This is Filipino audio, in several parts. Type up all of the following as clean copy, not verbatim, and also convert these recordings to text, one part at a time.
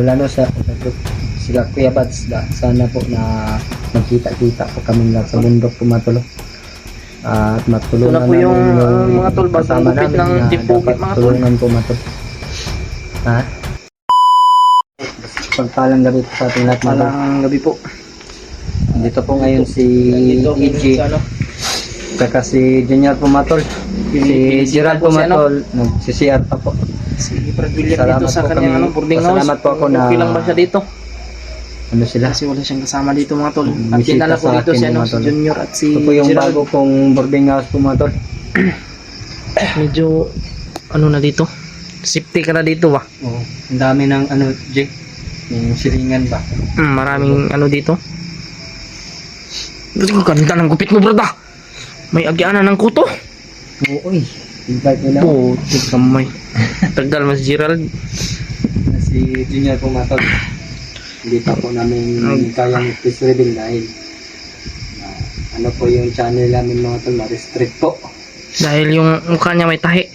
Lalo sa sila Kuya Bads, sana po na magkita-kita po kami lahat sa bundok po matulog. At matulungan Ito na po yung, mga tol, bagong kasama gupit namin ng na Dipugit, dapat mga tol. tulungan po matulog. Ha? Pagpalang gabi po sa ating lahat mga tol. Malang gabi po. Dito po ngayon si Dito, EG, sa ano, saka si Junior po matol. Si Gerald po si ano? matol, nagsisiyat pa po. si Brad William Salamat dito sa po kanyang kami. boarding house. Pasalamat po ako na- Okay lang ba siya dito? Ano sila? Kasi wala siyang kasama dito mga tol. At Bisita dinala ko sa dito akin, si, ano, mga si tol. Junior at si Ito po yung Gerald. bago kong boarding house po matol. Medyo ano na dito. Safety ka na dito ba? Oh, ang dami ng ano, Jake, yung silingan ba? Maraming ano dito. Ang ganda ng gupit mo, brada. May agyana ng kuto. Oo, uy. Invite nila. Putik kamay. Tagal mas Gerald. Si Junior po matol. Hindi pa po namin kayang face reveal dahil ano po yung channel namin mga tol, restrict po. Dahil yung mukha niya may tahi.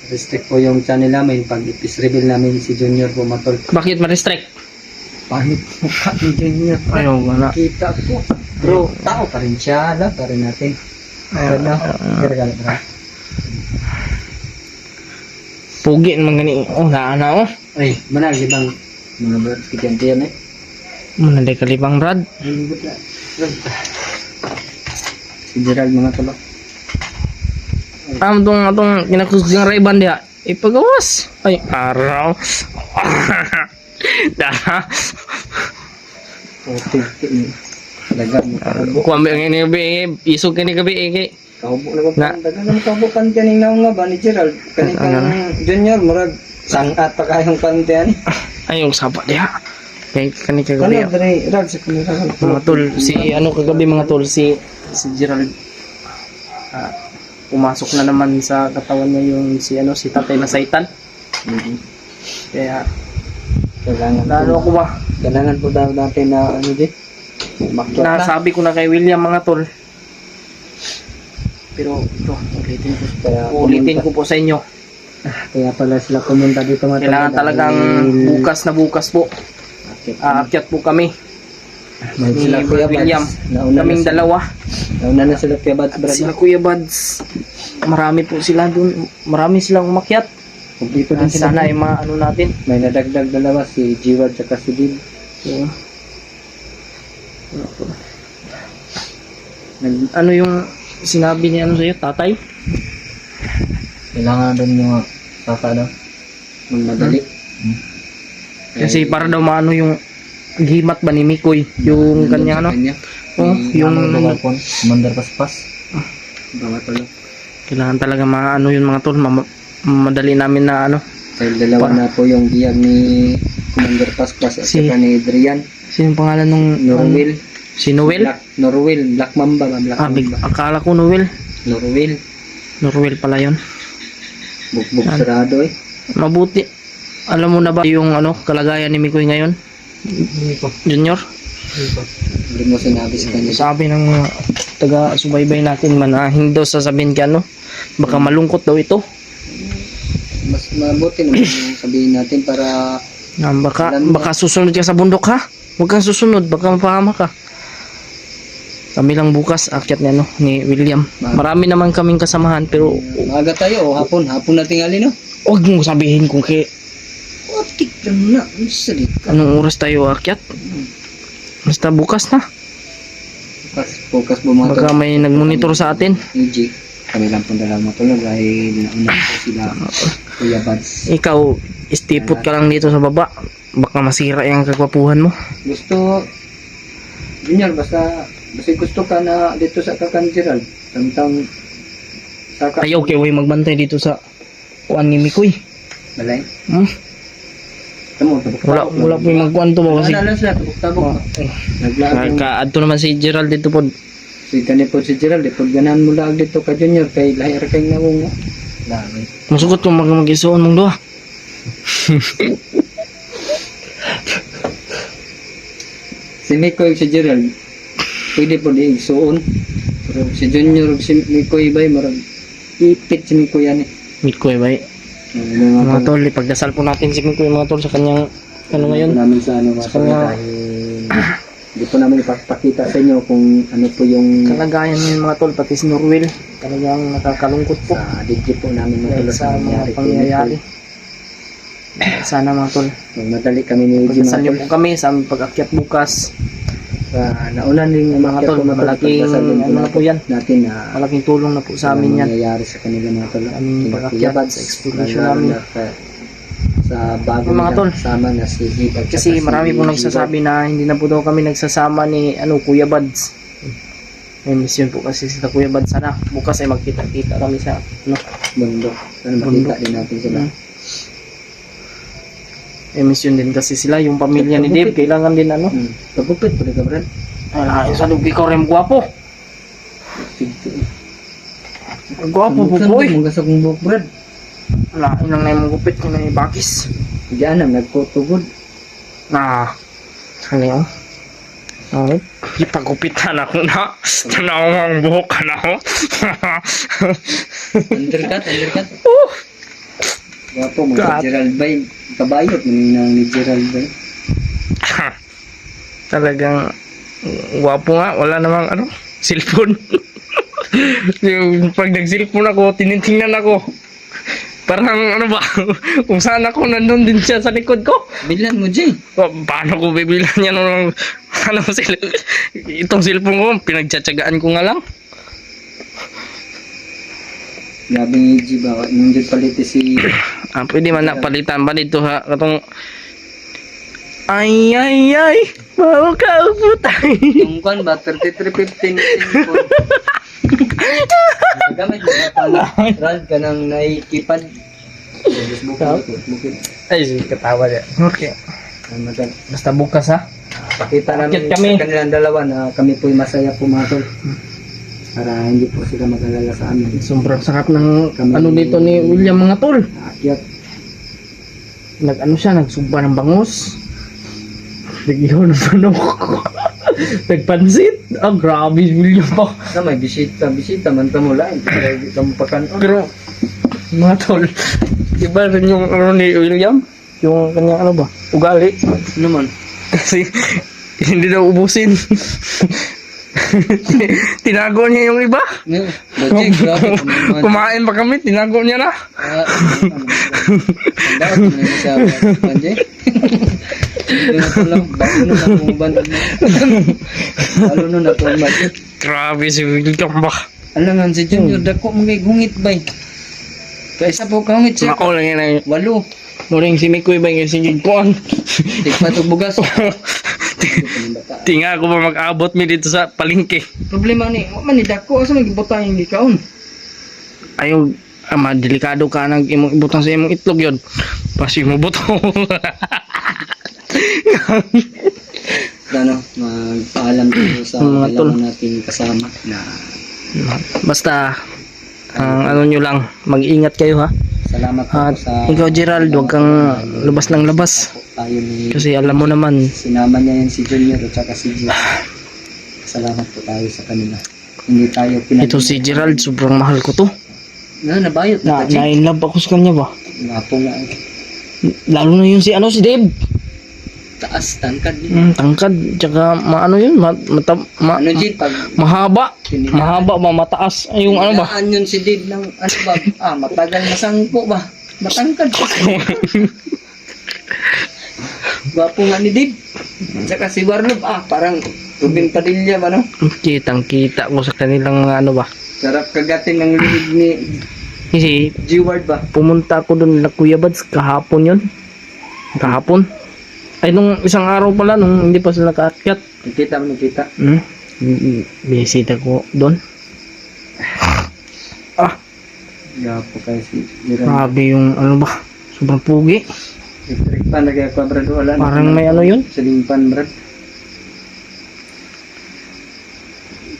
Restrict po yung channel namin pag i-face reveal namin si Junior po matol. Bakit ma-restrict? Pangit mukha ni Junior. Ayaw wala. Kita po. Bro, tao pa rin siya. Pa rin natin. Ayun na. Kira-kira ba? Pugi naman gani. Oh, naana oh. Ay, manal, ibang mga bro, kikiyan-kiyan eh. Muna day kalibang Brad. Ay, good na. Si Gerald mga tolo. Atong kinakusgang raiban diha. Ipagawas. Ay, araw. Dah. Putik. Dagan mo kahubo. Kuambe ang ini gabi, isog kini gabi kay. Kahubo na ba? Na. Dagan na kahubukan kaning naong nga ba ni Gerald? Kaning kang Junior, murag sangat pa kayong pantian. Ay, yung sapa diha. Kay kani Ano, kagabi. dre, Rag, sa kamera. Mga tol, si ano kagabi mga tol, si Gerald. Pumasok na naman sa katawan niya yung si ano si Tatay na Saitan. Kaya Kailangan lalo ako ba? Kailangan po daw natin na ano di? Makyat na. Nasabi ko na kay William mga tol. Pero ito, ulitin ko po sa inyo. Kaya pala sila pumunta dito mga Kailangan tol, talagang dahil bukas po. Aakyat po kami may ni sila Kuya William. Bads. Nauna Kaming na sila. dalawa. Nauna na sila Kuya Bads, At brad. sila Kuya Bads. Marami po sila dun. Marami silang umakyat. Kumpleto din sila. Sana ay maano natin. May nadagdag dalawa si Jiwad at si Dib. So, ano yung sinabi niya ano sa'yo, tatay? Kailangan doon yung saka daw. Magmadali. Kasi para daw maano yung gimat ba ni Mikoy, yung kanya ano? Oh, yung Commander Paspas. Mga tol. kailangan talaga maano yun mga tol, madali namin na ano. Dahil dalawa na po yung biyag ni Commander Paspas at saka ni Adrian. Sino yung pangalan nung Norwil. si Noel? Norwil. Black Mamba ba? Black Mamba. Akala ko Noel. Norwil. Noel pala yun. Bukbuk sarado eh. Mabuti. Alam mo na ba yung ano kalagayan ni Mikoy ngayon? Hindi ko. Junior? Hindi mo sinabi sa kanya. Sabi ng taga-subaybay natin man, hindi daw sasabihin ka ano, baka malungkot daw ito. Mas mabuti naman yung sabihin natin para Baka susunod ka sa bundok ha? Huwag kang susunod, baka mapahama ka. Kami lang bukas, akyat ni, ano, ni William. Marami naman kaming kasamahan, pero maaga tayo o hapon na tingali no? huwag mong sabihin kung Otik lang na. anong oras tayo akyat. Basta bukas na. Focus bumato. Baka may nagmonitor sa atin. EG. Kami lang pong dalang matulog dahil nauna po sila Kuya Bads. Ikaw, istipot ka lang dito sa baba. Baka masira yung kagwapuhan mo. Gusto Junior, basta gusto ka na dito sa Kakan Gerald. Tantang saka Ayaw kay way magbantay dito sa kuan ni Mikoy. balay. Tamo, Wala po yung magkuhan to ba kasi Ano sila, tabok-tabok. Naglaag. kaadto naman si Gerald dito po. Si kani po si Gerald, ipod ganahan mo lang dito ka Junior, kay lahir kay nawong mo. Lagi. Masugot kung mag-isuon mong duha. Si Mikoy si Gerald, pwede po di igsuon. Pero si Junior ug si Mikoy bay marag ipit si Mikoy yan eh. Mikoy bay. Mga tol, ipagdasal po natin si Mikoy mga tol sa kanyang ano ngayon. Hindi po namin sa ano mga tol, kanya- dahil hindi po namin ipapakita sa inyo kung ano po yung Kalagayan ng mga tol, pati si Norwell. Talagang nakakalungkot po. sa digit po namin mga Dahil tol sa mga nangyari kay pangyayari. Nicole. Sana mga tol, Magmadali kami ni G pagdasan mga niyo tol. po kami sa aming pag-akyat bukas. Naulan din yung Mga tol, malaking ano na po yan. natin na Malaking tulong na po sa amin yan. nangyayari sa kanila mga tol. Aming Kina pag-akyat Kuya Bads, sa expedition lalo namin. na sa bago Mga nilang tol. kasama na si Hib at Kasi saka si marami pong G-Boy. nagsasabi na hindi na po daw kami nagsasama ni Kuya Bads. May mission po kasi sila Kuya Bads. Sana bukas ay magkita-kita kami sa bundok. Sana makita Bundok. din natin sila. May mission din kasi sila, yung pamilya ni Dave, kailangan din Pagupit po ka Brad. sa lugi ko rin gwapo. Gwapo po po eh. Mga sa kong buhok Brad. Wala, inang na yung gupit ko na yung bakis. Diyan ang nagkutugod. Ano yun? Ipagupitan ako na. Tanaw ang buhok ka na ako. Undercut. Wapo mga God. Gerald Bay. Kabayot ni Gerald Bay. Talagang gwapo nga, wala namang cellphone. Yung pag nag-cellphone ako, tinitingnan ako. Parang ba, kung saan ako nandun din siya sa likod ko. Bilan mo Jay. Paano ko bibilan yan ng itong cellphone ko, pinagtsatsagaan ko nga lang. Grabe ni G ba? Nung dyan palit si... Pwede man na palitan ba dito ha, katong ay, bawa ka upo tayo. Yung kwan ba? 3315 cellphone. Gamit mo ba pala? Rad ka nang naikipad. Bukid. Ay, katawa niya. Okay. Basta bukas ha. Pakita namin Akit kami. sa kanilang dalawa na kami po'y masaya pumatol. Para hindi po sila mag-alala sa amin. Sobrang sakap ng dito ni William mga tol. Akyat. Siya, nagsumpa ng bangus. Nagihaw ng manok. Nagpansit. Grabe si William pa. Na may bisita man ka mula. Hindi ka mapakanon. Pero, mga tol, iba rin yung ni William. Yung kanyang ugali. Naman. Kasi, hindi daw ubusin. Tinago niya yung iba. Bajay, grabe. Kumain pa kami, tinago niya na. Dapat mo na sa Bajay. Hindi na lang. Balo na kung bandod mo. Balo na kung Bajay. Grabe si William ba. Alangan si Junior, dako mga gungit bay. Kaysa po kahungit siya. Mako lang yan. Walo. Muring si Mikoy ba yung si Jigpon. Tigpatog bugas. Tinga ko ba mag-abot mi dito sa palengke. Problema ni, man ni dako asa magibutang yung gikaon. Ayaw, delikado ka nang imong ibutang sa imong itlog yun. Pasi mo buto. Ano, magpaalam ko sa Mga tol. kailangan nating kasama na Basta, ang nyo lang, mag-ingat kayo ha. salamat po At sa ikaw Gerald, huwag kang labas ng labas. tayo ni Kasi alam mo naman, sinama niya yan si Junior at saka si G. Salamat po tayo sa kanila. Hindi tayo ito si Gerald, sobrang mahal ko to. nabayot na ka, G. Na in love ako sa kanya ba? Napo nga. Lalo na yung si Dave. Taas, tangkad. Tangkad, tsaka Ano G, pag mahaba. Mahaba ba, mataas. Ay, yung ano ba? Hinaan yun si Dave ng ano ba? Matagal masangko ba? Matangkad. Gwapo nga ni Dave. Saka si Warlob, parang Ruben Padilla ba no? Kitang-kita ko sa kanilang mga ano ba. Sarap kagatin ng lihig ni Kasi G-Ward ba? pumunta ako doon na Kuya Bads kahapon yun. Kahapon. Ay, nung isang araw pala, nung hindi pa sila nakaakyat. Nakita mo, nakita. Bisita ko doon. Gwapo kayo si Miran. Grabe yung ano ba. Sobrang pugi. Electric pan, nagkakwa brad. Wala. Parang may ano yun. Siling pan brad.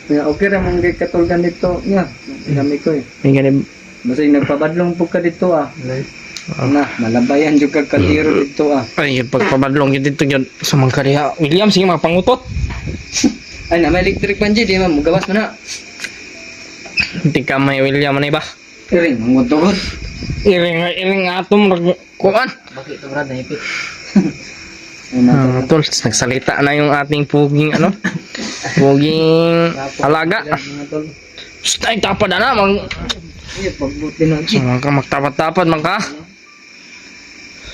Kaya okay ramang kay katulgan dito niya. Dami ko eh. May ganun. Basta yung nagpabadlong po ka dito Na, malabayan yung kagkaliro dito Ay, yung pagpabadlong yun dito yun. Sa mga kariha. William, sige mga pangutot. Ay na, may electric pan dyan. Di man, magawas mo na. Hindi ka may William, ano ba? Iring, mangutugod. Iring atom. Kuan. Bakit ito brad, naipit? Tol, nagsalita na yung ating puging ano? Puging alaga. Mga tol. Ay, tapad na mang Ay, pagbuti na. magtapad-tapad man ka.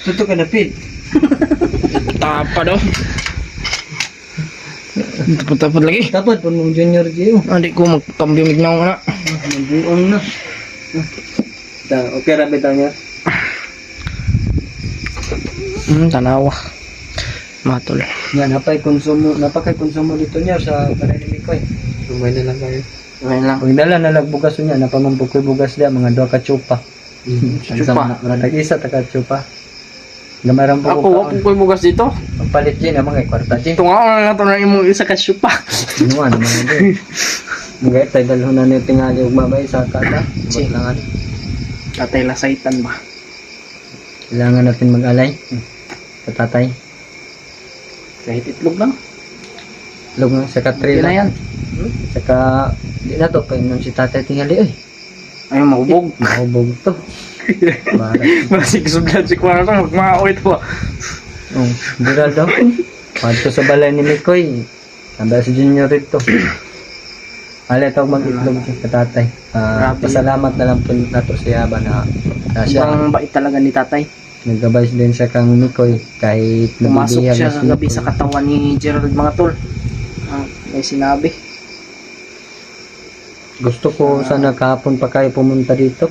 Tuto ka na, Pete. Tapad oh. Tapad lagi. Dapat po mong Junior Gio. Adik ko magkambyo mignaw na. Nagbuong na. Okay, rabi tayo niya. Tanawa. Matol. Yan, napakay konsumo dito niya sa Karanimik ko eh. Sumay na lang kayo. Okay lang. Kung dala na nagbugas niya, napamampok ko bugas dia, mga 2 ka chupa. Chupa. Nag-isa ta ka chupa. Gamaran po Ako, wako ko'y bugas dito. Pagpalit din ang mga kwarta din. Ito nga ako na ito na yung isa ka syupa. Inuan, mga din. Mga tayo dalho na niyo tingali ug mabay sa kata. Si. Kailangan. Tatay lasaitan ba? Kailangan natin mag-alay. Sa tatay. Kahit itlog lang. Lug na sa Hindi katrila. na yan. Saka, di na to, painom si tatay tingali. Ay, Ayaw mahubog. mahubog to. Para. Masig sudlan si Kuya ito. Magmao ito ah. Viral daw. Madto sa balay ni Mikoy. Sabi si Junior rito. Alay tawag mag-itlog sa tatay. Grabe. Pasalamat na lang po nato siya ba na siya. Sobrang bait talaga ni tatay. Nagabay din siya kang Mikoy kahit Pumasok nabibihag siya na si kagabi Mikoy. sa katawan ni Gerald mga tol. May sinabi. Gusto ko sana kahapon pa kayo pumunta dito.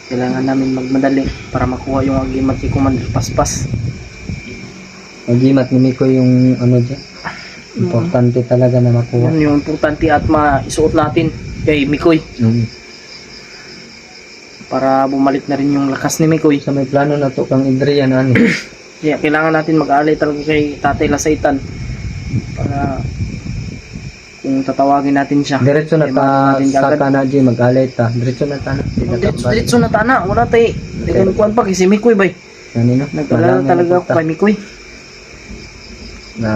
Kailangan namin magmadali para makuha yung agimat ni Commander Paspas. Magimat ni Mikoy yung ano dyan. Importante talaga na makuha. Yan yung importante at maisuot natin kay Mikoy para bumalik na rin yung lakas ni Mikoy. Sa may plano na to kang Adrian ani. Kaya kailangan natin mag-aalay talaga kay Tatay Lasaitan para kung tatawagin natin siya. Diretso na eh, ta natin sa agad. kanaji mag-alay ta. Diretso na ta na. Diretso na tana. Wala tayo. Hindi ko kuhan pa kasi Mikoy bay. Nanino? Nagdala talaga ako kay Mikoy. Na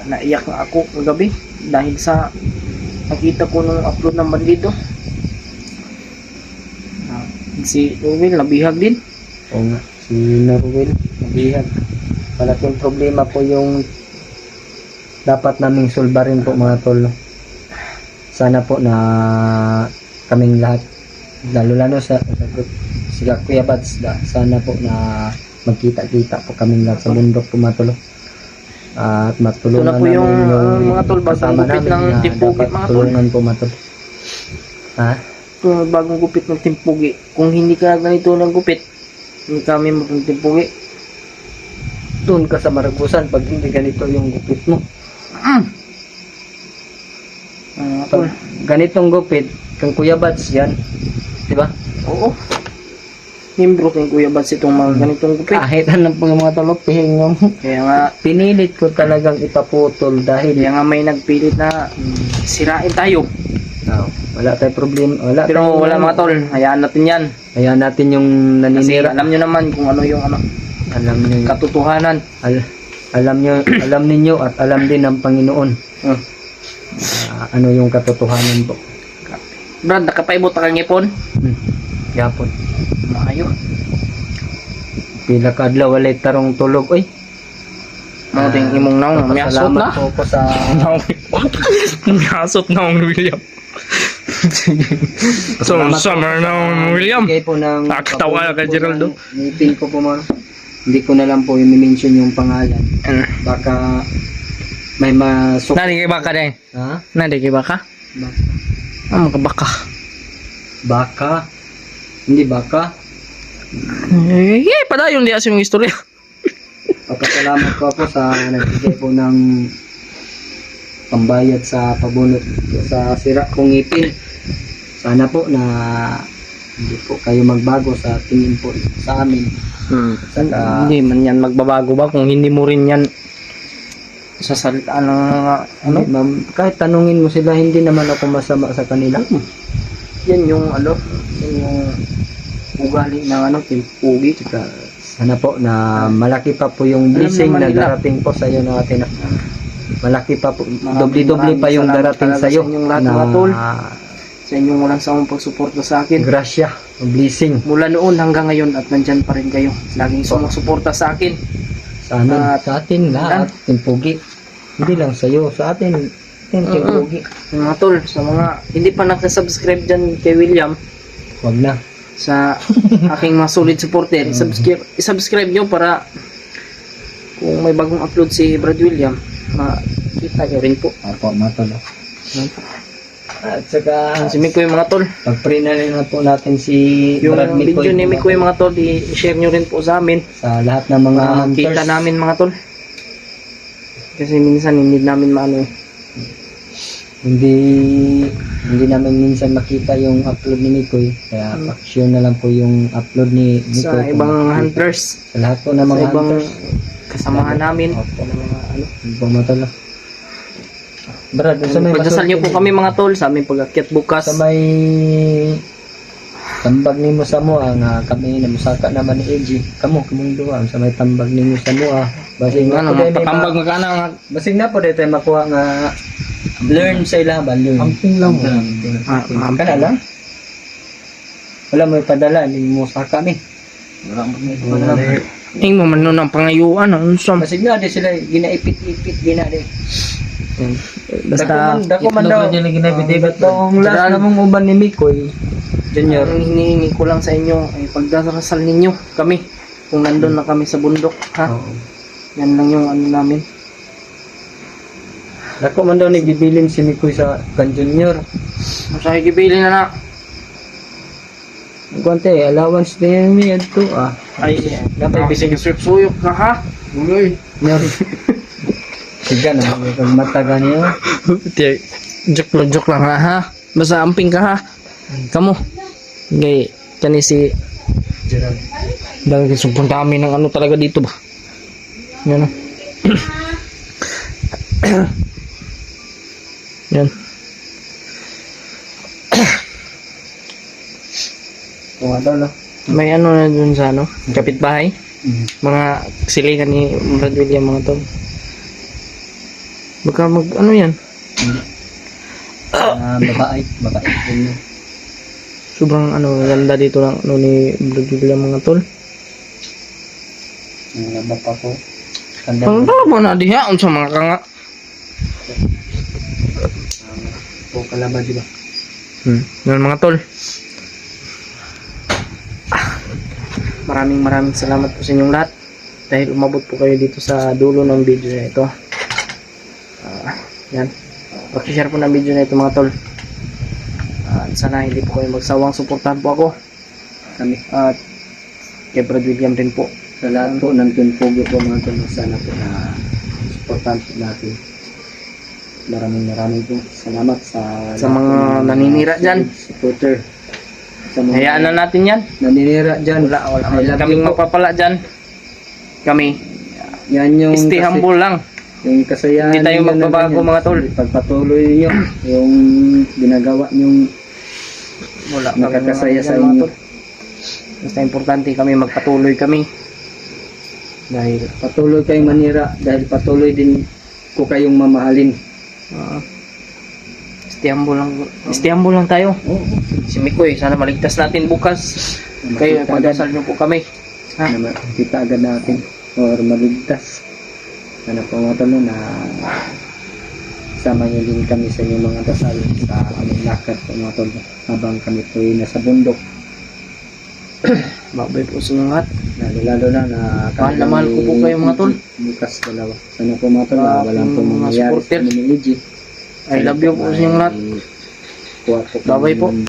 Naiyak na ako kagabi dahil sa nakita ko nung upload ng bandido. Si Ruel nabihag din. o nga, si Norwell, nabihag. Malaking problema po yung dapat naming sulbarin po mga tol. No? Sana po na kaming lahat, lalo sa sila Kuya Bats, sana po na magkita-kita po kaming lahat sa bundok po mga tol. At matulungan Ito na po yung, namin mga tol, bagong kasama gupit namin ng na Timpugi, dapat mga tol. tulungan po mga tol. Ha? Ito bagong gupit ng timpugi. Kung hindi ka ganito ng gupit, hindi kami magtimpugi. Doon ka sa Maragusan pag hindi ganito yung gupit mo. Pag ganitong gupit, kang Kuya Bats yan, di ba? Oo. Membro kay Kuya Bats itong mga ganitong gupit. Kahit anong pang mga talok, pihingam. Kaya nga, Pinilit ko talagang ipaputol dahil kaya nga may nagpilit na sirain tayo. wala tayong problema. Pero wala mga tol, hayaan natin yan. Hayaan natin yung Kasi naninira. alam nyo naman kung ano yung ano, Alam nyo, katotohanan. alam ninyo at alam din ng Panginoon Hmm. ano yung katotohanan po. Brad, nakapaibot ka kang ipon? Yapon. Maayo. Pila kadlaw walay tarong tulog. Oy, Mga ting imong naong, may asot salamat na. po ko sa May asot na ang William. So, summer na ang William. Bigay po ng Nakakatawa ka, Geraldo. Meeting ko po mga. Hindi ko na lang po i-mention yung pangalan. Baka may masok. Nadi kay baka din. Ha? Nadi kay baka? Ah, makabaka. Baka? Hindi baka? Eh, padayon di asim yung istorya. Papasalamat ko po sa nagbigay po ng pambayad sa pabunot sa sira kong ngipin. Sana po na hindi po kayo magbago sa tingin po sa amin. Saka, Hindi man yan magbabago ba kung hindi mo rin yan sasalitaan ng ano? ma'am, kahit tanungin mo sila, hindi naman ako masama sa kanila. Yan yung ano, yan yung ugali ng ano, timpugi. Saka, sana po na malaki pa po yung blessing naman na nila. darating po sa iyo natin. Malaki pa po, Maraming dobli-dobli pa yung salamat darating talaga sa iyo sa inyong lahat, mga tol. na Sa inyong walang sawang pagsuporta sa akin. grasya, blessing. Mula noon hanggang ngayon at nandyan pa rin kayo. Laging sumusuporta sa akin. Sa amin, At- sa atin lahat, Team Pogi. Hindi lang sa'yo, sa atin, Team Pogi. Mga tol, sa mga hindi pa nakasubscribe dyan kay William, Wag na. sa aking mga solid supporter, isubscribe nyo para kung may bagong upload si Brad William, makita nyo rin po. Opo, matol. At saka, Si Mikoy mga tol, pag-pray na rin na po natin si yung Brad Mikoy video ni Mikoy mga tol, i-share nyo rin po sa amin. sa lahat ng mga Para hunters. kita namin mga tol. Kasi minsan hindi namin maano eh. Hindi namin minsan makita yung upload ni Mikoy. Kaya share na lang po yung upload ni Mikoy. Sa kung ibang makikita. hunters, Sa lahat po ng sa mga ibang hunters. kasamahan namin. Opo. Ng mga ano. Ibang matalo. Brad, sa may Pagdasal niyo po kami mga tol sa aming pag-akyat bukas. Sa may tambag nimo sa mo nga kami namusaka naman ni EG. Kamong duha sa may tambag nimo sa mo basig na Ano, po dahil may patambag na ka na. basig na po dahil tayo makuha nga learn sa ila ba learn. Amping lang mo. Kana lang. Wala mo ipadala ni mo sa kami. Wala na. Ay mo man nun ang pangayuan. Ano sa Basig na di sila ginaipit-ipit gina di. basta dako man daw. Dyan na ginabit-ibit. Itong last na mong uban ni Mikoy Junior. ang hinihingi ko lang sa inyo ay pagdasal ninyo kami kung nandun na kami sa bundok ha. Yan lang yung ano namin. Dako man daw ni gibilin si Mikoy sa kan Junior. Sa gibili na na. Konti, allowance din niya to Ay, Dapat bisig suyok ka ha. Uloy. Nyor. Siga na, kung mataga niyo. Joke lang ha. Basta amping ka ha. Kamu. Gay, kani si Gerald. dahil sobrang dami ng ano talaga dito ba. Yan o. Yan. Kung ano, no? May ano na dun sa ano, kapitbahay. Mga silingan ni Brad William mga tol. Baka mag ano yan. Babae. Yun. Sobrang ano ganda dito ng ano ni Brad William mga tol. Ang laba pa ko. Tanda Ang mo. mo na diha sa mga kanga. Po kalaba, di ba? Yan mga tol. Maraming salamat po sa inyong lahat dahil umabot po kayo dito sa dulo ng video na ito. Yan. Pag-share po ng video na ito mga tol. Sana hindi po kayo magsawang suportahan po ako. Kami. At kay Brad William rin po. Sa lahat po ng Tunpogi po mga tulong sana po na supportan po natin. Maraming po salamat sa mga naninira dyan. Supporter. Sa mga Hayaan na natin yan. naninira dyan. Wala I love kaming you po. mapapala dyan. Kami. Yan yung Stay humble lang. Yung kasayahan Hindi tayo ninyo na magbabago, ganyan. mga tol. Pagpatuloy niyo yung ginagawa niyong Wala nakakasaya sa mga inyo. tol. Basta importante kami magpatuloy kami. Dahil patuloy kayong manira, dahil patuloy din ko kayong mamahalin. Stay humble lang tayo. Si Mikoy, sana maligtas natin bukas. Kayo, Makita pagdasal niyo po kami. Ha? na makita agad natin or maligtas. Sana po mga tanong na sama niyo din kami sa inyong mga dasal sa aming lakad po mga tol habang kami po ay nasa bundok. Babay po sa mga lahat. Lalo na Mahal na mahal ko po kayo, mga tol. Bukas dalawa. Sana po mga tol, Sa walang po aking mga mangyayari sa supporter. amin ni EG. I love you po sa inyong lahat. Kuha po kami Babay po. ng